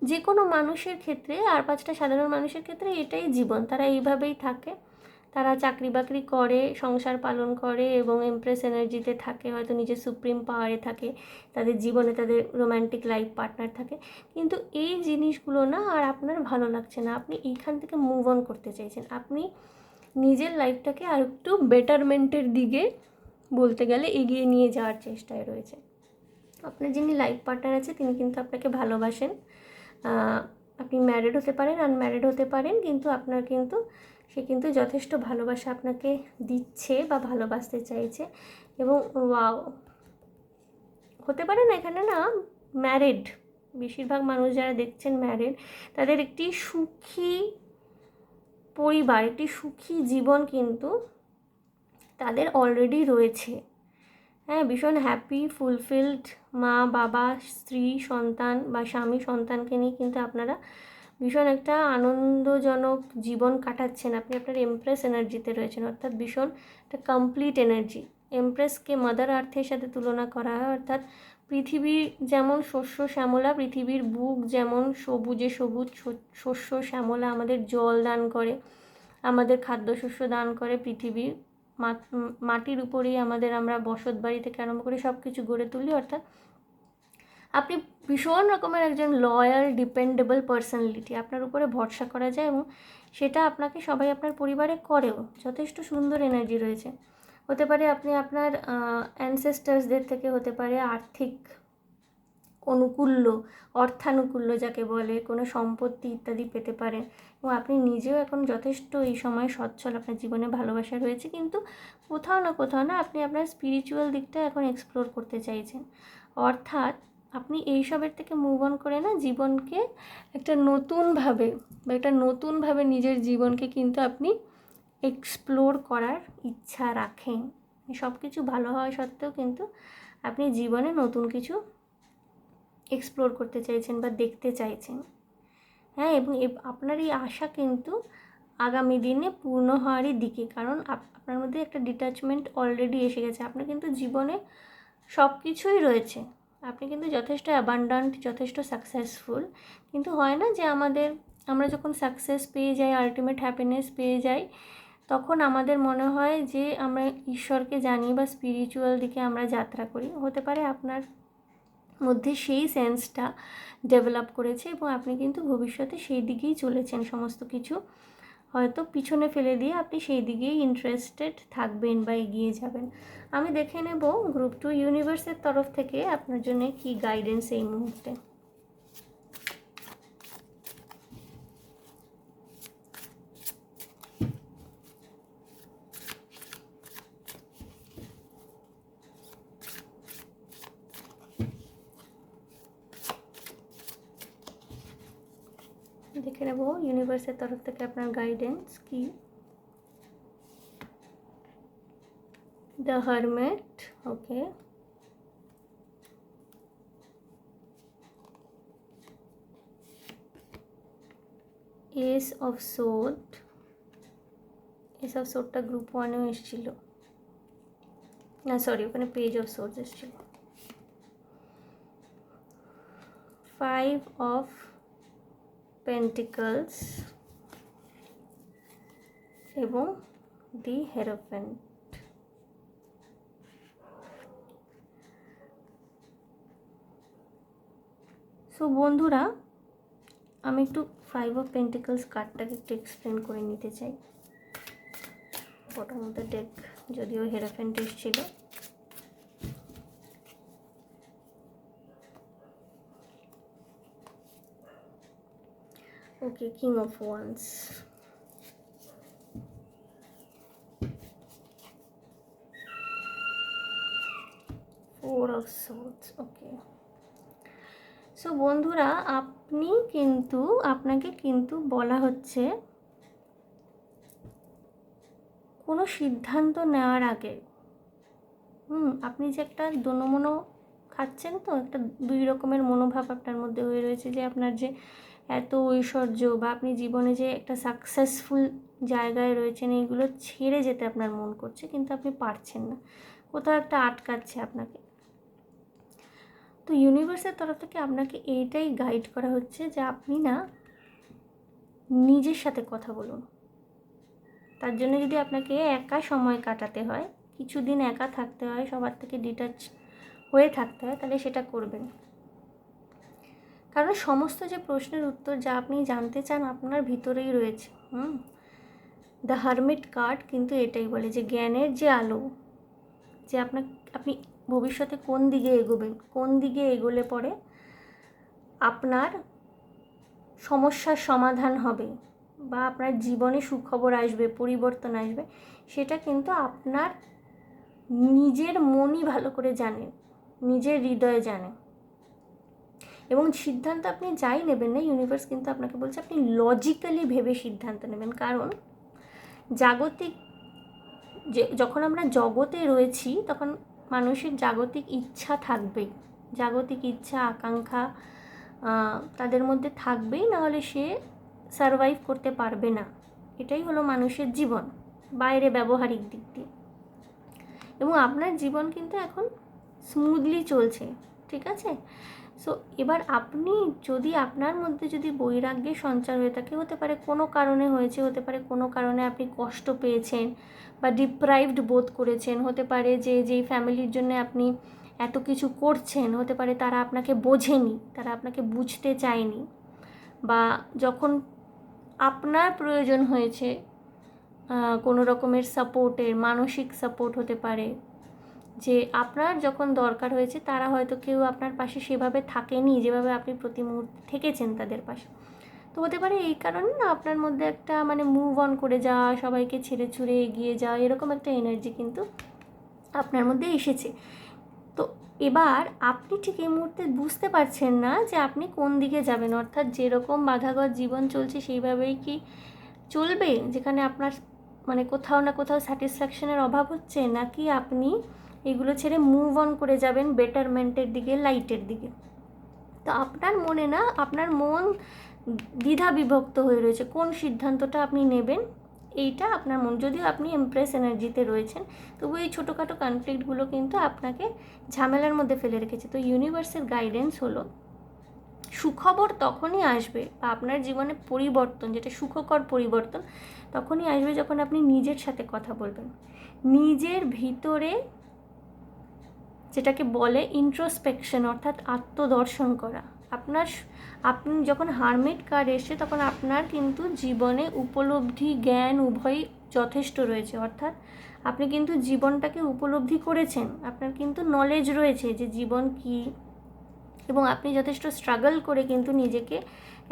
যে কোনো মানুষের ক্ষেত্রে, আর পাঁচটা সাধারণ মানুষের ক্ষেত্রে এটাই জীবন, তারা এইভাবেই থাকে, তারা চাকরি বাকরি করে, সংসার পালন করে এবং এমপ্রেস এনার্জিতে থাকে, হয়তো নিজের সুপ্রিম পাওয়ারে থাকে, তাদের জীবনে তাদের রোম্যান্টিক লাইফ পার্টনার থাকে। কিন্তু এই জিনিসগুলো না আর আপনার ভালো লাগছে না, আপনি এইখান থেকে মুভ অন করতে চাইছেন, আপনি নিজের লাইফটাকে আর একটু বেটারমেন্টের দিকে বলতে গেলে এগিয়ে নিয়ে যাওয়ার চেষ্টায় রয়েছে। আপনার যিনি লাইফ পার্টনার আছে তিনি কিন্তু আপনাকে ভালোবাসেন, আপনি ম্যারিড হতে পারেন, আনম্যারিড হতে পারেন, কিন্তু আপনার কিন্তু সে কিন্তু যথেষ্ট ভালোবাসা আপনাকে দিচ্ছে বা ভালোবাসতে চাইছে। এবং ওয়াও, হতে পারে না এখানে না ম্যারিড, বেশিরভাগ মানুষ যারা দেখছেন ম্যারিড, তাদের একটি সুখী পরিবার, একটি সুখী জীবন কিন্তু তাদের অলরেডি রয়েছে। হ্যাঁ, ভীষণ হ্যাপি, ফুলফিলড, মা বাবা, স্ত্রী, সন্তান বা স্বামী সন্তানকে নিয়ে কিন্তু আপনারা ভীষণ একটা আনন্দজনক জীবন কাটাচ্ছেন। আপনি আপনার এমপ্রেস এনার্জিতে রয়েছেন, অর্থাৎ ভীষণ একটা কমপ্লিট এনার্জি। এমপ্রেসকে মাদার আর্থের সাথে তুলনা করা হয়, অর্থাৎ পৃথিবীর যেমন শস্য শ্যামলা, পৃথিবীর বুক যেমন সবুজে সবুজ শস্য শ্যামলা, আমাদের জল দান করে, আমাদের খাদ্যশস্য দান করে পৃথিবীর মাটির উপরেই আমরা বসত বাড়ি থেকে আরম্ভ করে সব কিছু গড়ে তুলি। অর্থাৎ আপনি ভীষণ রকমের একজন লয়াল, ডিপেন্ডেবল পার্সোনালিটি, আপনার উপরে ভরসা করা যায় এবং সেটা আপনাকে সবাই আপনার পরিবারে করেও, যথেষ্ট সুন্দর এনার্জি রয়েছে। হতে পারে আপনি আপনার অ্যানসেস্টার্সদের থেকে হতে পারে আর্থিক অনুকূল্য, অর্থানুকূল্য যাকে বলে, কোনো সম্পত্তি ইত্যাদি পেতে পারেন। এবং আপনি নিজেও এখন যথেষ্ট এই সময় সচ্ছল, আপনার জীবনে ভালোবাসা রয়েছে, কিন্তু কোথাও না আপনি আপনার স্পিরিচুয়াল দিকটা এখন এক্সপ্লোর করতে চাইছেন। অর্থাৎ আপনি এইসবের থেকে মুভ অন করে না জীবনকে একটা নতুনভাবে নিজের জীবনকে কিন্তু আপনি এক্সপ্লোর করার ইচ্ছা রাখেন। সব কিছু ভালো হওয়া সত্ত্বেও কিন্তু আপনি জীবনে নতুন কিছু এক্সপ্লোর করতে চাইছেন বা দেখতে চাইছেন। হ্যাঁ, এবং আপনার এই আশা কিন্তু আগামী দিনে পূর্ণ হওয়ারই দিকে, কারণ আপনার মধ্যে একটা ডিট্যাচমেন্ট অলরেডি এসে গেছে। আপনার কিন্তু জীবনে সব কিছুই রয়েছে, আপনি কিন্তু যথেষ্ট অ্যাবান্ডান্ট, যথেষ্ট সাকসেসফুল। কিন্তু হয় না যে আমরা যখন সাকসেস পেয়ে যাই, আলটিমেট হ্যাপিনেস পেয়ে যাই, তখন আমাদের মনে হয় যে আমরা ঈশ্বরকে জানি বা স্পিরিচুয়াল দিকে আমরা যাত্রা করি। হতে পারে আপনার মধ্যে সেই সেন্সটা ডেভেলপ করেছে এবং আপনি কিন্তু ভবিষ্যতে সেই দিকেই চলেছেন। সমস্ত কিছু হয়তো পিছনে ফেলে দিয়ে আপনি সেই দিকেই ইন্টারেস্টেড থাকবেন বা এগিয়ে যাবেন। আমি দেখে নেব গ্রুপ 2 ইউনিভার্সের তরফ থেকে আপনার জন্য কি গাইডেন্স এই মুহূর্তে। দেখে নেব ইউনিভার্সের তরফ থেকে আপনার গাইডেন্স কি। The hermit, okay. Ace of sword, ace of সোর্ডটা গ্রুপ 1-এও এসেছিল না, সরি, ওখানে পেজ অফ সোর্ডস এসেছিল। 5 অফ পেন্টিকলস এবং দি হেরোফেন্ট। সো বন্ধুরা, আমি একটু 5 অফ পেন্টিকলস কার্ডটাকে একটু এক্সপ্লেন করে নিতে চাই। বটম অফ দ্য ডেক যদিও হেরোফেন্ট এসেছিল। Okay, king of wands, 4 of swords, okay. So বন্ধুরা, আপনাকে কিন্তু বলা হচ্ছে কোনো সিদ্ধান্ত নেওয়ার আগে আপনি যে একটা দোনোমনো খাচ্ছেন, তো একটা 2 রকমের মনোভাব আপনার মধ্যে হয়ে রয়েছে, যে আপনার যে এত ঐশ্বর্য বা আপনি জীবনে যে একটা সাকসেসফুল জায়গায় রয়েছেন, এইগুলো ছেড়ে যেতে আপনার মন করছে, কিন্তু আপনি পারছেন না, কোথাও একটা আটকাচ্ছে আপনাকে। তো ইউনিভার্সের তরফ থেকে আপনাকে এইটাই গাইড করা হচ্ছে যে আপনি না নিজের সাথে কথা বলুন। তার জন্য যদি আপনাকে একা সময় কাটাতে হয়, কিছুদিন একা থাকতে হয়, সবার থেকে ডিটাচ হয়ে থাকতে হয়, তাহলে সেটা করবেন। কারণ সমস্ত যে প্রশ্নের উত্তর যা আপনি জানতে চান আপনার ভিতরেই রয়েছে। দ্য হারমিট কার্ড কিন্তু এটাই বলে যে জ্ঞানের যে আলো, যে আপনি ভবিষ্যতে কোন দিকে এগোবেন, কোন দিকে এগোলে পরে আপনার সমস্যার সমাধান হবে বা আপনার জীবনে সুখবর আসবে, পরিবর্তন আসবে, সেটা কিন্তু আপনার নিজের মনই ভালো করে জানে, নিজের হৃদয়ে জানে। এবং সিদ্ধান্ত আপনি যাই নেবেন না, ইউনিভার্স কিন্তু আপনাকে বলছে আপনি লজিক্যালি ভেবে সিদ্ধান্ত নেবেন। কারণ যখন আমরা জগতে রয়েছি, তখন মানুষের জাগতিক ইচ্ছা থাকবেই, জাগতিক ইচ্ছা আকাঙ্ক্ষা তাদের মধ্যে থাকবেই, নাহলে সে সারভাইভ করতে পারবে না। এটাই হলো মানুষের জীবন বাইরে ব্যবহারিক দিক দিয়ে। এবং আপনার জীবন কিন্তু এখন স্মুথলি চলছে, ঠিক আছে। সো এবার আপনার মধ্যে যদি বৈরাগ্যের সঞ্চার হয়ে থাকে, হতে পারে কোনো কারণে হয়েছে, হতে পারে কোনো কারণে আপনি কষ্ট পেয়েছেন বা ডিপ্রাইভড বোধ করেছেন, হতে পারে যেই ফ্যামিলির জন্য আপনি এত কিছু করছেন, হতে পারে তারা আপনাকে বোঝেনি, তারা আপনাকে বুঝতে চায়নি, বা যখন আপনার প্রয়োজন হয়েছে কোনো রকমের সাপোর্টের, মানসিক সাপোর্ট হতে পারে, যে আপনার যখন দরকার হয়েছে তারা হয়তো কেউ আপনার পাশে সেভাবে থাকেনি যেভাবে আপনি প্রতি মুহূর্তে থেকেছেন তাদের পাশে। তো হতে পারে এই কারণে না আপনার মধ্যে একটা মানে মুভ অন করে যাওয়া, সবাইকে ছেড়ে ছুড়ে এগিয়ে যাওয়া, এরকম একটা এনার্জি কিন্তু আপনার মধ্যে এসেছে। তো এবার আপনি ঠিক এই মুহূর্তে বুঝতে পারছেন না যে আপনি কোন দিকে যাবেন, অর্থাৎ যেরকম বাধাগত জীবন চলছে সেইভাবেই কি চলবে, যেখানে আপনার মানে কোথাও না কোথাও স্যাটিসফ্যাকশনের অভাব হচ্ছে, নাকি আপনি এগুলো ছেড়ে মুভ অন করে যাবেন বেটারমেন্টের দিকে, লাইটের দিকে। তো আপনার মনে না, আপনার মন দ্বিধা বিভক্ত হয়ে রয়েছে কোন সিদ্ধান্তটা আপনি নেবেন, এইটা আপনার মন। যদিও আপনি এমপ্রেস এনার্জিতে রয়েছেন, তবু এই ছোটোখাটো কনফ্লিক্টগুলো কিন্তু আপনাকে ঝামেলার মধ্যে ফেলে রেখেছে। তো ইউনিভার্সের গাইডেন্স হলো সুখবর তখনই আসবে, বা আপনার জীবনে পরিবর্তন, যেটা সুখকর পরিবর্তন, তখনই আসবে যখন আপনি নিজের সাথে কথা বলবেন। নিজের ভিতরে, যেটাকে বলে ইন্ট্রোস্পেকশন, অর্থাৎ আত্মদর্শন করা। আপনি যখন হারমিট কার্ড এসছে, তখন আপনার কিন্তু জীবনে উপলব্ধি, জ্ঞান উভয়ই যথেষ্ট রয়েছে। অর্থাৎ আপনি কিন্তু জীবনটাকে উপলব্ধি করেছেন, আপনার কিন্তু নলেজ রয়েছে যে জীবন কী, এবং আপনি যথেষ্ট স্ট্রাগল করে কিন্তু নিজেকে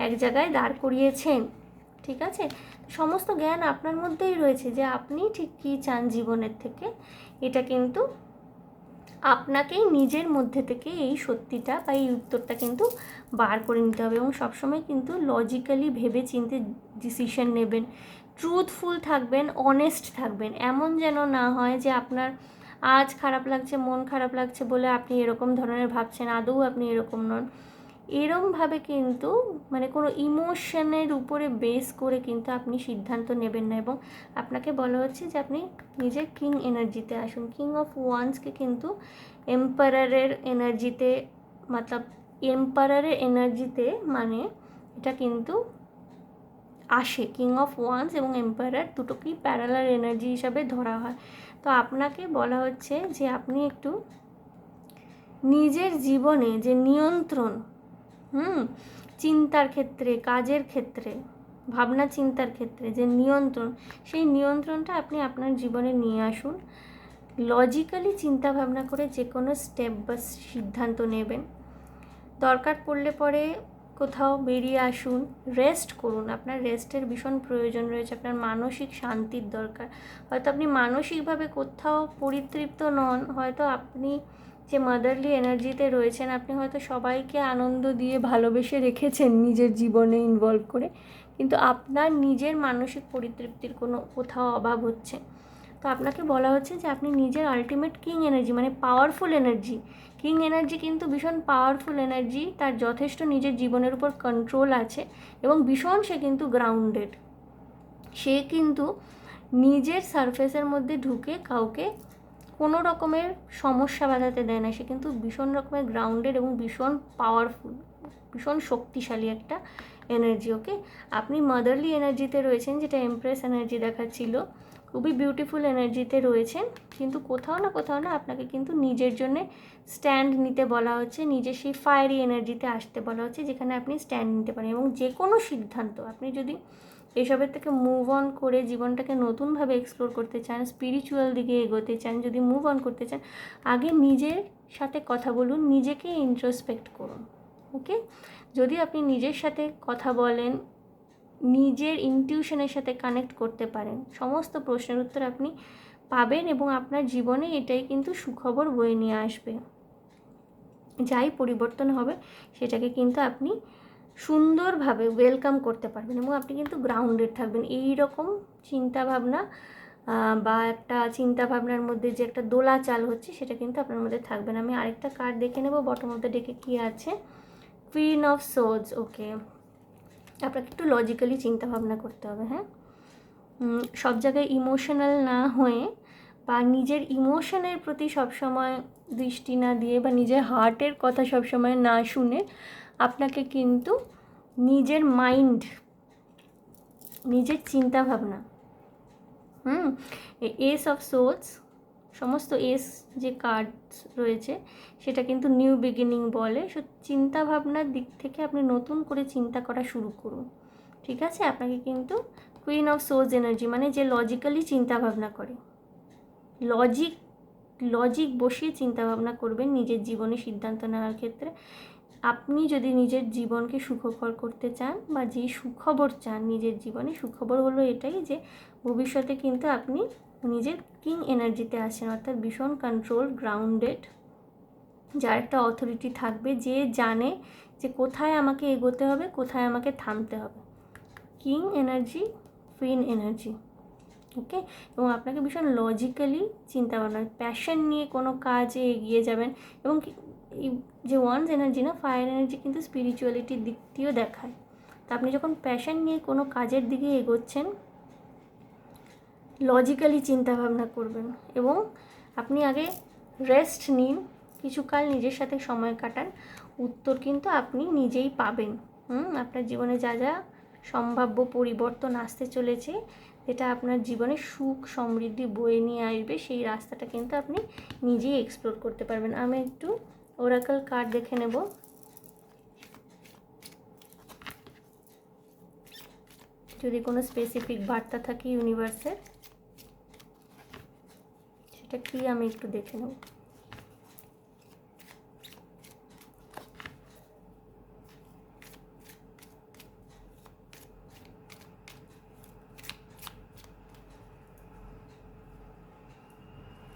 এক জায়গায় দাঁড় করিয়েছেন। ঠিক আছে, সমস্ত জ্ঞান আপনার মধ্যেই রয়েছে যে আপনি ঠিক কী চান জীবনের থেকে। এটা কিন্তু আপনাকেই নিজের মধ্যে থেকে এই সত্যিটা বা এই উত্তরটা কিন্তু বার করে নিতে হবে, এবং সবসময় কিন্তু লজিক্যালি ভেবে চিন্তে ডিসিশন নেবেন, ট্রুথফুল থাকবেন, অনেস্ট থাকবেন। এমন যেন না হয় যে আপনার আজ খারাপ লাগছে, মন খারাপ লাগছে বলে আপনি এরকম ধরনের ভাবছেন, আদৌ আপনি এরকম নন। এরমভাবে কিন্তু মানে কোনো ইমোশনের উপরে বেস করে কিন্তু আপনি সিদ্ধান্ত নেবেন না, এবং আপনাকে বলা হচ্ছে যে আপনি নিজের কিং এনার্জিতে আসুন। কিং অফ ওয়ান্সকে কিন্তু এম্পারারের এনার্জিতে, মতলব এম্পারারের এনার্জিতে মানে এটা কিন্তু আসে। কিং অফ ওয়ান্স এবং এম্পায়ার দুটোকেই প্যারালাল এনার্জি হিসাবে ধরা হয়। তো আপনাকে বলা হচ্ছে যে আপনি একটু নিজের জীবনে যে নিয়ন্ত্রণ, চিন্তার ক্ষেত্রে, কাজের ক্ষেত্রে, ভাবনা চিন্তার ক্ষেত্রে যে নিয়ন্ত্রণ, সেই নিয়ন্ত্রণটা আপনি আপনার জীবনে নিয়ে আসুন। লজিক্যালি চিন্তা ভাবনা করে যে কোনো স্টেপ বা সিদ্ধান্ত নেবেন। দরকার পড়লে পরে কোথাও বেরিয়ে আসুন, রেস্ট করুন। আপনার রেস্টের ভীষণ প্রয়োজন রয়েছে, আপনার মানসিক শান্তির দরকার। হয়তো আপনি মানসিকভাবে কোথাও পরিতৃপ্ত নন, হয়তো আপনি যে মাদারলি এনার্জিতে রয়েছেন, আপনি হয়তো সবাইকে আনন্দ দিয়ে ভালোবেসে রেখেছেন নিজের জীবনে ইনভলভ করে, কিন্তু আপনার নিজের মানসিক পরিতৃপ্তির কোনো কোথাও অভাব হচ্ছে। তো আপনাকে বলা হচ্ছে যে আপনি নিজের আলটিমেট কিং এনার্জি, মানে পাওয়ারফুল এনার্জি, কিং এনার্জি কিন্তু ভীষণ পাওয়ারফুল এনার্জি, তার যথেষ্ট নিজের জীবনের উপর কন্ট্রোল আছে, এবং ভীষণ সে কিন্তু গ্রাউন্ডেড। সে কিন্তু নিজের সারফেসের মধ্যে ঢুকে কাউকে কোনো রকমের সমস্যা বাঁধাতে দেয় না। সে কিন্তু ভীষণ রকমের গ্রাউন্ডেড এবং ভীষণ পাওয়ারফুল, ভীষণ শক্তিশালী একটা এনার্জি। ওকে, আপনি মাদারলি এনার্জিতে রয়েছেন, যেটা এমপ্রেস এনার্জি দেখাচ্ছিল, খুবই বিউটিফুল এনার্জিতে রয়েছেন, কিন্তু কোথাও না আপনাকে কিন্তু নিজের জন্য স্ট্যান্ড নিতে বলা হচ্ছে, নিজের সেই ফায়ারি এনার্জিতে আসতে বলা হচ্ছে, যেখানে আপনি স্ট্যান্ড নিতে পারেন। এবং যে কোনো সিদ্ধান্ত আপনি যদি এসবের থেকে মুভ অন করে জীবনটাকে নতুনভাবে এক্সপ্লোর করতে চান, স্পিরিচুয়াল দিকে এগোতে চান, যদি মুভ অন করতে চান, আগে নিজের সাথে কথা বলুন, নিজেকে ইন্ট্রোস্পেক্ট করুন। ওকে, যদি আপনি নিজের সাথে কথা বলেন, নিজের ইনটিউশনের সাথে কানেক্ট করতে পারেন, সমস্ত প্রশ্নের উত্তর আপনি পাবেন, এবং আপনার জীবনে এটাই কিন্তু সুখবর বয়ে নিয়ে আসবে। যাই পরিবর্তন হবে সেটাকে কিন্তু আপনি সুন্দরভাবে ওয়েলকাম করতে পারবেন, এবং আপনি কিন্তু গ্রাউন্ডেড থাকবেন। এই রকম চিন্তাভাবনা বা একটা চিন্তাভাবনার মধ্যে যে একটা দোলাচাল হচ্ছে, সেটা কিন্তু আপনার মধ্যে থাকবে না। আমি আরেকটা কার্ড দেখে নেব বটম অফ দ্য ডেকে কী আছে। Queen of swords. ওকে, আপনাকে একটু লজিক্যালি চিন্তাভাবনা করতে হবে। হ্যাঁ, সব জায়গায় ইমোশনাল না হয়ে, বা নিজের ইমোশনের প্রতি সবসময় দৃষ্টি না দিয়ে, বা নিজের হার্টের কথা সবসময় না শুনে, আপনাকে কিন্তু নিজের মাইন্ড, নিজের চিন্তাভাবনা, এস অফ সোলস, সমস্ত এস যে কার্ডস রয়েছে সেটা কিন্তু নিউ বিগিনিং বলে। সো চিন্তাভাবনার দিক থেকে আপনি নতুন করে চিন্তা করা শুরু করুন। ঠিক আছে, আপনাকে কিন্তু কুইন অফ সোর্স এনার্জি মানে যে লজিক্যালি চিন্তা ভাবনা করে, লজিক বসিয়ে চিন্তা ভাবনা করবেন নিজের জীবনে সিদ্ধান্ত নেওয়ার ক্ষেত্রে। আপনি যদি নিজের জীবনকে সুখকর করতে চান বা যে সুখবর চান নিজের জীবনে, সুখবর হলো এটাই যে ভবিষ্যতে কিন্তু আপনি নিজের কিং এনার্জিতে আসেন, অর্থাৎ ভীষণ কন্ট্রোল, গ্রাউন্ডেড, যার একটা অথরিটি থাকবে, যে জানে যে কোথায় আমাকে এগোতে হবে, কোথায় আমাকে থামতে হবে। কিং এনার্জি, কুইন এনার্জি, ওকে। এবং আপনাকে ভীষণ লজিক্যালি চিন্তা ভাবনা, প্যাশন নিয়ে কোনো কাজে এগিয়ে যাবেন। এবং এই যে ওয়ান্স এনার্জি না, ফায়ার এনার্জি কিন্তু স্পিরিচুয়ালিটির দিক দিয়েও দেখায়। তো আপনি যখন প্যাশন নিয়ে কোনো কাজের দিকে এগোচ্ছেন, লজিক্যালি চিন্তা ভাবনা করবেন এবং আপনি আগে রেস্ট নিন, কিছুকাল নিজের সাথে সময় কাটান, উত্তর কিন্তু আপনি নিজেই পাবেন। আপনার জীবনে যা যা সম্ভাব্য পরিবর্তন আসতে চলেছে, যেটা আপনার জীবনে সুখ সমৃদ্ধি বয়ে নিয়ে আসবে, সেই রাস্তাটা কিন্তু আপনি নিজেই এক্সপ্লোর করতে পারবেন। আমি একটু ওরাকল কার্ড দেখে নেব। যদি কোনো স্পেসিফিক বার্তা থাকে ইউনিভার্সের, সেটা কি আমি একটু দেখে নেব।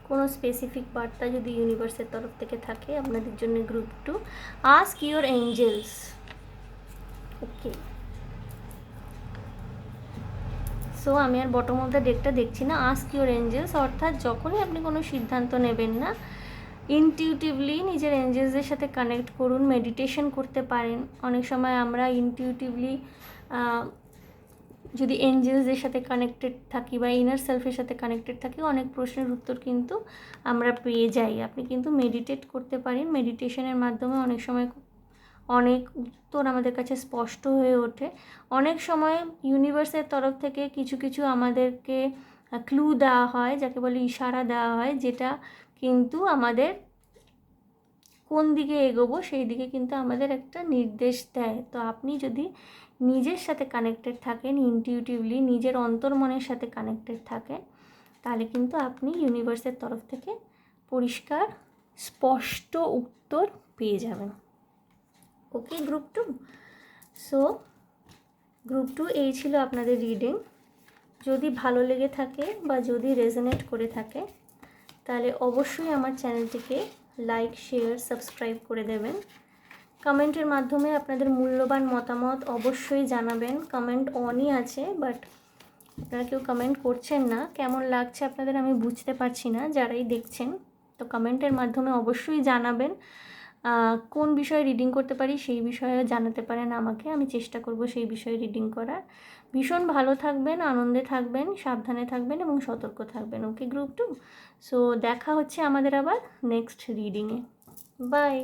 কোনো স্পেসিফিক বার্তা যদি ইউনিভার্সের তরফ থেকে থাকে আপনাদের জন্য, group 2, ask your angels. Okay, so আমি আর বটম অফ দ্য ডেকটা দেখছি না। আস্ক ইউর এঞ্জেলস অর্থাৎ যখনই আপনি কোনো সিদ্ধান্ত নেবেন না, ইনটিউটিভলি নিজের এঞ্জেলসদের সাথে কানেক্ট করুন, মেডিটেশন করতে পারেন। অনেক সময় আমরা ইনটিউটিভলি যদি এঞ্জেলসদের সাথে কানেক্টেড থাকি বা ইনার সেলফের সাথে কানেক্টেড থাকি, অনেক প্রশ্নের উত্তর কিন্তু আমরা পেয়ে যাই। আপনি কিন্তু মেডিটেট করতে পারেন, মেডিটেশনের মাধ্যমে অনেক সময় অনেক উত্তর আমাদের কাছে স্পষ্ট হয়ে ওঠে। অনেক সময় ইউনিভার্সের তরফ থেকে কিছু কিছু আমাদেরকে ক্লু দেওয়া হয়, যাকে বলে ইশারা দেওয়া হয়, যেটা কিন্তু আমাদের কোন দিকে এগোবো সেই দিকে কিন্তু আমাদের একটা নির্দেশ দেয়। তো আপনি যদি নিজের সাথে কানেক্টেড থাকেন, ইনটিউটিভলি নিজের অন্তর্মনের সাথে কানেক্টেড থাকেন, তাহলে কিন্তু আপনি ইউনিভার্সের তরফ থেকে পরিষ্কার স্পষ্ট উত্তর পেয়ে যাবেন। ওকে গ্রুপ 2, সো গ্রুপ 2 এই ছিল আপনাদের রিডিং। যদি ভালো লেগে থাকে বা যদি রেজোনেট করে থাকে, তাহলে অবশ্যই আমার চ্যানেলটিকে লাইক, শেয়ার, সাবস্ক্রাইব করে দেবেন। কমেন্টের মাধ্যমে আপনাদের মূল্যবান মতামত অবশ্যই জানাবেন। কমেন্ট অনই আছে, বাট আপনারা কেউ কমেন্ট করছেন না। কেমন লাগছে আপনাদের আমি বুঝতে পারছি না, যারাই দেখছেন। তো কমেন্টের মাধ্যমে অবশ্যই জানাবেন। কোন বিষয়ে রিডিং করতে পারি সেই বিষয়েও জানাতে পারেন আমাকে, আমি চেষ্টা করব সেই বিষয়ে রিডিং করার। ভীষণ ভালো থাকবেন, আনন্দে থাকবেন, সাবধানে থাকবেন এবং সতর্ক থাকবেন। ওকে গ্রুপ 2, সো দেখা হচ্ছে আমাদের আবার নেক্সট রিডিংয়ে। বাই।